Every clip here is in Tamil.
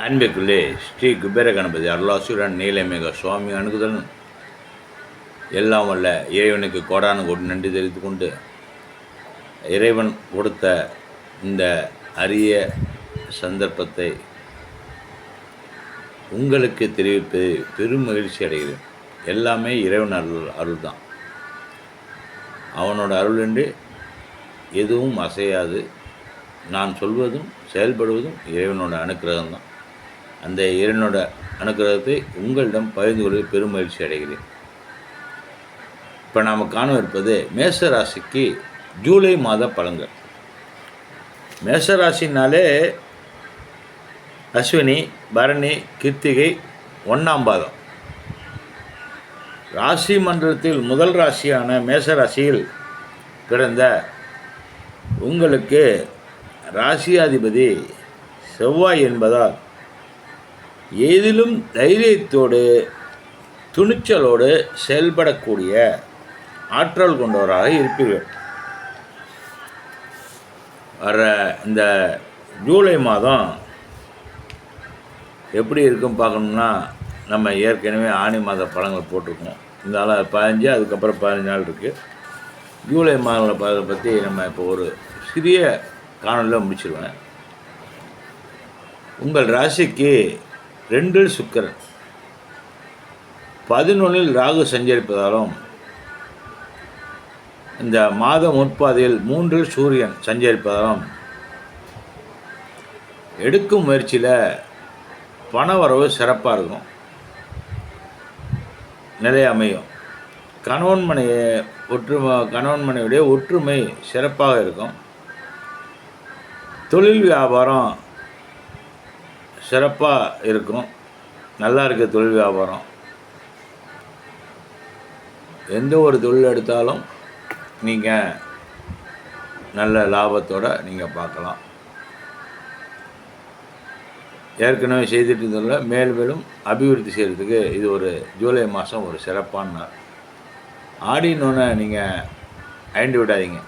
அன்பிற்குள்ளே ஸ்ரீ குபேர கணபதி அருளாசுரன் நீலமேக சுவாமி அணுகுதலும் எல்லாம் வல்ல இறைவனுக்கு கோடானு கோடி நன்றி தெரிவித்து கொண்டு இறைவன் கொடுத்த இந்த அரிய சந்தர்ப்பத்தை உங்களுக்கு தெரிவிப்பது பெரும் மகிழ்ச்சி அடைகிறேன். எல்லாமே இறைவன் அருள் தான். அவனோட அருளின்றி எதுவும் அசையாது. நான் சொல்வதும் செயல்படுவதும் இறைவனோட அனுக்கிரகம் தான். அந்த இறைவனோட அனுக்கிரகத்தை உங்களிடம் பகிர்ந்து கொள்ள பெரும் மகிழ்ச்சி அடைகிறேன். இப்போ நாம் காணவிருப்பது மேசராசிக்கு ஜூலை மாத பலன்கள். மேசராசினாலே அஸ்வினி, பரணி, கிருத்திகை 1ஆம் பாதம். ராசி மண்டலத்தில் முதல் ராசியான மேசராசியில் பிறந்த உங்களுக்கு ராசியாதிபதி செவ்வாய் என்பதால் ஏதிலும் தைரியத்தோடு துணிச்சலோடு செயல்படக்கூடிய ஆற்றல் கொண்டவராக இருப்பீர்கள். வர இந்த ஜூலை மாதம் எப்படி இருக்கும் பார்க்கணும்னா, நம்ம ஏற்கனவே ஆனி மாத பழங்கள் போட்டிருக்கோம். இந்த நாள் 15, அதுக்கப்புறம் 15 நாள் இருக்குது. ஜூலை மாத பழங்களை பற்றி நம்ம இப்போ ஒரு சிறிய காணொலியில் முடிச்சிடுவேன். உங்கள் ராசிக்கு 2 சுக்கிரன், 11 ராகு சஞ்சரிப்பதாலும் இந்த மாத முற்பாதையில் 3 சூரியன் சஞ்சரிப்பதாலும் எடுக்கும் முயற்சியில் பண வரவு சிறப்பாக இருக்கும், நிலை அமையும். கணவன் மனைவியுடைய ஒற்றுமை சிறப்பாக இருக்கும். தொழில் வியாபாரம் சிறப்பாக இருக்கும். நல்லா இருக்க தொழில் வியாபாரம். எந்த ஒரு தொழில் எடுத்தாலும் நீங்கள் நல்ல லாபத்தோடு நீங்கள் பார்க்கலாம். ஏற்கனவே செய்துட்டு இருந்ததில் மேலும் அபிவிருத்தி செய்கிறதுக்கு இது ஒரு ஜூலை மாதம் ஒரு சிறப்பான நாள். ஆடினோன்னு நீங்கள் அயண்டு விடாதீங்க.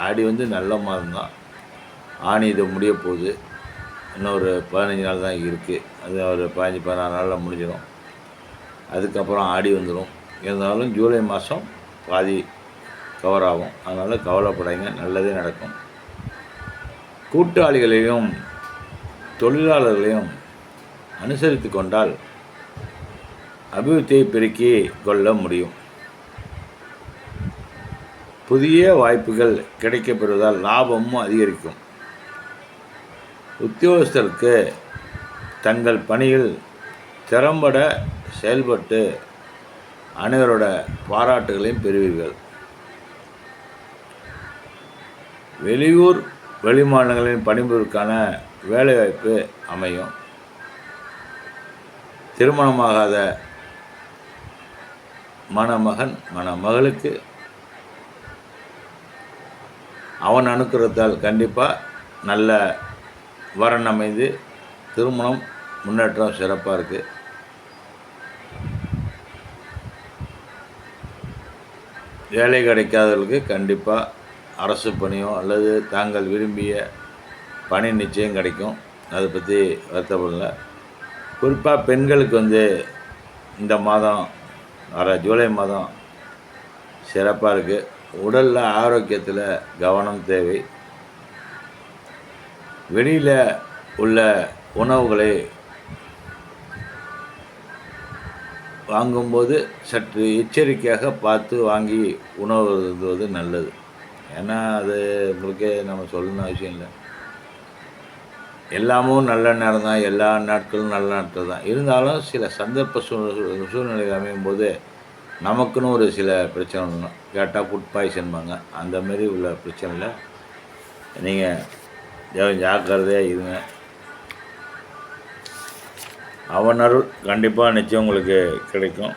ஆடி நல்ல மாதம் தான். ஆணி இது முடிய போகுது. இன்னொரு 15 நாள் தான் இருக்குது. அது ஒரு 15-16 நாளில் முடிஞ்சிடும். அதுக்கப்புறம் ஆடி வந்துடும். இருந்தாலும் ஜூலை மாதம் பாதி கவர் ஆகும். அதனால் கவலைப்படாதீங்க, நல்லதே நடக்கும். கூட்டாளிகளையும் தொழிலாளர்களையும் அனுசரித்து கொண்டால் அபிவிருத்தியை பெருக்கி கொள்ள முடியும். புதிய வாய்ப்புகள் கிடைக்கப்பெறுவதால் லாபமும் அதிகரிக்கும். உத்தியோகஸ்தருக்கு தங்கள் பணியில் திறம்பட செயல்பட்டு அனைவரோட பாராட்டுகளையும் பெறுவீர்கள். வெளியூர் வெளிமாநிலங்களின் பணிபுரிவதற்கான வேலைவாய்ப்பு அமையும். திருமணமாகாத மணமகன் மணமகளுக்கு அவன் அனுக்கிரகத்தால் கண்டிப்பாக நல்ல வரன் அமைந்து திருமணம் முன்னேற்றம் சிறப்பாக இருக்குது. வேலை கிடைக்காதவர்களுக்கு கண்டிப்பாக அரசு பணியோ அல்லது தாங்கள் விரும்பிய பணி நிச்சயம் கிடைக்கும். அதை பற்றி வருத்தப்படல. குறிப்பாக பெண்களுக்கு இந்த மாதம் வர ஜூலை மாதம் சிறப்பாக இருக்குது. உடலில் ஆரோக்கியத்தில் கவனம் தேவை. வெளியில் உள்ள உணவுகளை வாங்கும்போது சற்று எச்சரிக்கையாக பார்த்து வாங்கி உணவு அருந்துவது நல்லது. ஏன்னா அது உங்களுக்கே நம்ம சொல்லணும்னு அவசியம் இல்லை. எல்லாமும் நல்ல நேரம் தான், எல்லா நாட்களும் நல்ல நாட்கள் தான். இருந்தாலும் சில சந்தர்ப்ப சூழ்நிலை அமையும் போது நமக்குன்னு ஒரு சில பிரச்சனை ஒன்று கேட்டால் ஃபுட் பாய்சன்பாங்க. அந்தமாரி உள்ள பிரச்சனையில் நீங்கள் ஜாக்கிரதையாக இருங்க. அவன் அருள் கண்டிப்பாக நிச்சயம் உங்களுக்கு கிடைக்கும்.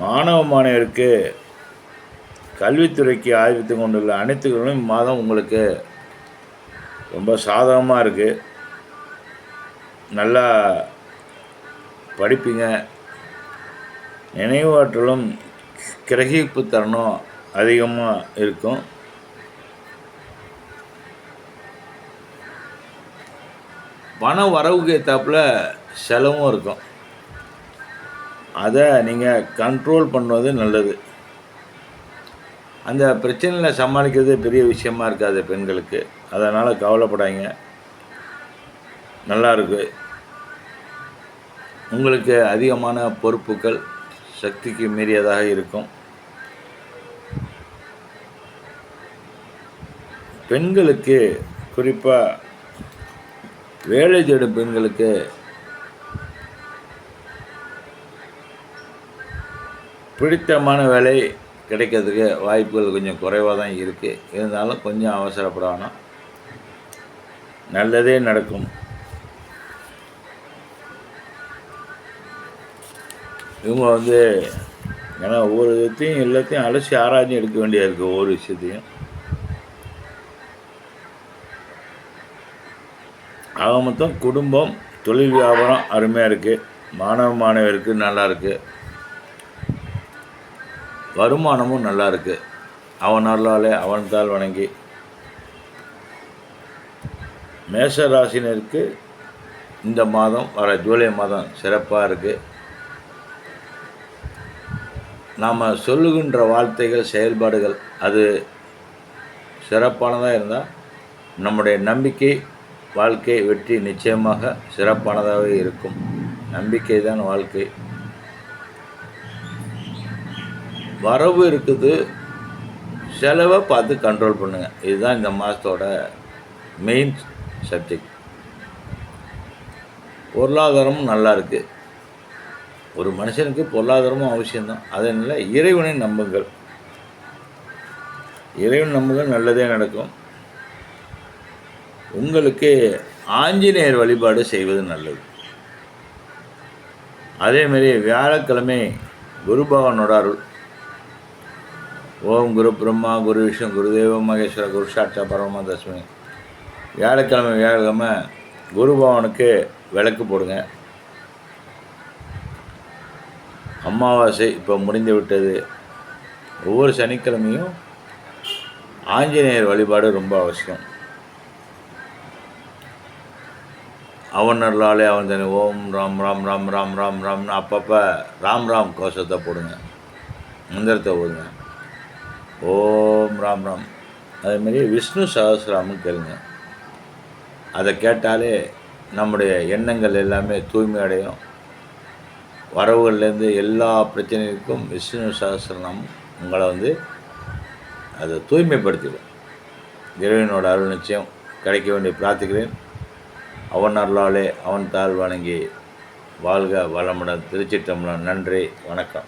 மாணவருக்கு கல்வித்துறைக்கு ஆய்வித்து கொண்டுள்ள அனைத்துகளும் இம்மாதம் உங்களுக்கு ரொம்ப சாதகமாக இருக்குது. நல்லா படிப்பீங்க. நினைவாற்றலும் கிரகிப்பு தரணும் அதிகமாக இருக்கும். பண வரவுக்கு ஏற்றாப்புல செலவும் இருக்கும். அதை நீங்கள் கண்ட்ரோல் பண்ணுவது நல்லது. அந்த பிரச்சனைகளை சமாளிக்கிறது பெரிய விஷயமா இருக்காது பெண்களுக்கு. அதனால் கவலைப்படாதீங்க, நல்லாயிருக்கு. உங்களுக்கு அதிகமான பொறுப்புகள் சக்திக்கு மீறியதாக இருக்கும். பெண்களுக்கு, குறிப்பாக வேலை தேடும் பெண்களுக்கு பிடித்தமான வேலை கிடைக்கிறதுக்கு வாய்ப்புகள் கொஞ்சம் குறைவாக தான் இருக்குது. இருந்தாலும் கொஞ்சம் அவசரப்பட வேணாம், நல்லதே நடக்கும். இவங்க ஏன்னா ஒவ்வொரு விஷயத்தையும் எல்லாத்தையும் அலசி ஆராய்ச்சி எடுக்க வேண்டியது இருக்குது. ஒவ்வொரு விஷயத்தையும் ஆக மொத்தம் குடும்பம், தொழில், வியாபாரம் அருமையாக இருக்குது. மாணவ மாணவருக்கு நல்லா இருக்குது. வருமானமும் நல்லா இருக்குது. அவன் அருளாலே அவன் தாள் வணங்கி. மேஷ ராசினருக்கு இந்த மாதம், வர ஜூலை மாதம் சிறப்பாக இருக்குது. நாம் சொல்லுகின்ற வார்த்தைகள், செயல்பாடுகள் அது சிறப்பானதாக இருந்தால் நம்முடைய நம்பிக்கை, வாழ்க்கை, வெற்றி நிச்சயமாக சிறப்பானதாகவே இருக்கும். நம்பிக்கை தான் வாழ்க்கை. வரவு இருக்குது, செலவை பார்த்து கண்ட்ரோல் பண்ணுங்கள். இதுதான் இந்த மாதத்தோட மெயின் சப்ஜெக்ட். பொருளாதாரமும் நல்லா இருக்குது. ஒரு மனுஷனுக்கு பொருளாதாரமும் அவசியம்தான். அதனால் இறைவனை நம்புங்கள். இறைவன் நம்புங்கள், நல்லதே நடக்கும். உங்களுக்கு ஆஞ்சநேயர் வழிபாடு செய்வது நல்லது. அதேமாரி வியாழக்கிழமை குரு பகவானோட அருள். ஓம் குரு பிரம்மா குரு விஷ்ணு குரு தேவ மகேஸ்வர குரு சாட்சா பரம தஸ்மை. வியாழக்கிழமை குரு பகவானுக்கு விளக்கு போடுங்க. அமாவாசை இப்போ முடிந்து விட்டது. ஒவ்வொரு சனிக்கிழமையும் ஆஞ்சநேயர் வழிபாடு ரொம்ப அவசியம். அவன் அருளாலே அவன் தனி. ஓம் ராம் ராம் ராம் ராம் ராம் ராம்னு அப்பப்போ ராம் ராம் கோஷத்தை போடுங்க, மந்திரத்தை ஓடுங்க. ஓம் ராம் ராம். அதேமாரி விஷ்ணு சஹஸ்ரநாமம் கேளுங்க. அதை கேட்டாலே நம்முடைய எண்ணங்கள் எல்லாமே தூய்மை அடையும். வரவுகள்லேருந்து எல்லா பிரச்சனைக்கும் விஷ்ணு சஹஸ்ரநாமம் உங்களை அதை தூய்மைப்படுத்திடும். இறைவனோட அருள் நிச்சயம் கிடைக்க வேண்டிய பிரார்த்திக்கிறேன். அவன் அருளாலே அவன் தாழ் வணங்கி வாழ்க வளமுடன். திருச்சிற்றம்பலம். நன்றி, வணக்கம்.